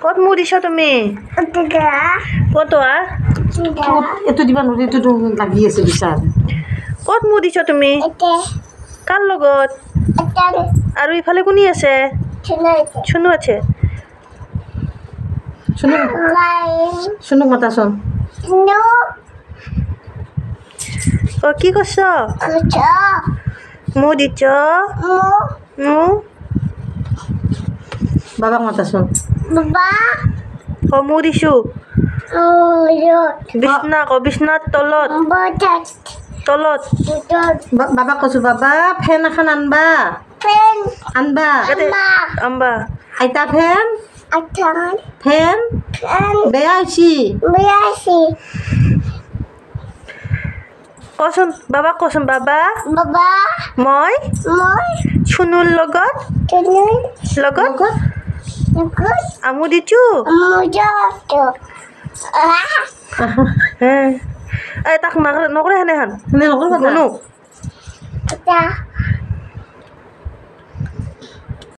ক'ত মোৰ দিছ তুমি ক'ত এইটো দিবা নোৱাৰি, এইটো লাগি আছে বিচাৰ। ক'ত মোৰ দিছ তুমি কাৰ লগত আৰু ইফালে কোনি আছে চুনু আছে শুনো মাতাচোন। অ কি কৈছ মোৰ দিছ মোৰ বাবাক মাতাচোন। অ মোৰ দিছো বিছনা আকৌ বিছনাৰ তলত তলত বাবাক কৈছো, বাবা ফেন এখন আনবা আনবা আম্বা আইতা ফেন ফেন বেয়া হৈছি। কচোন বাবাক কচোন বাবা মই চুনুৰ লগত আমু দিছো তাক নকৰে সেনেহান নকৰিবা শুনো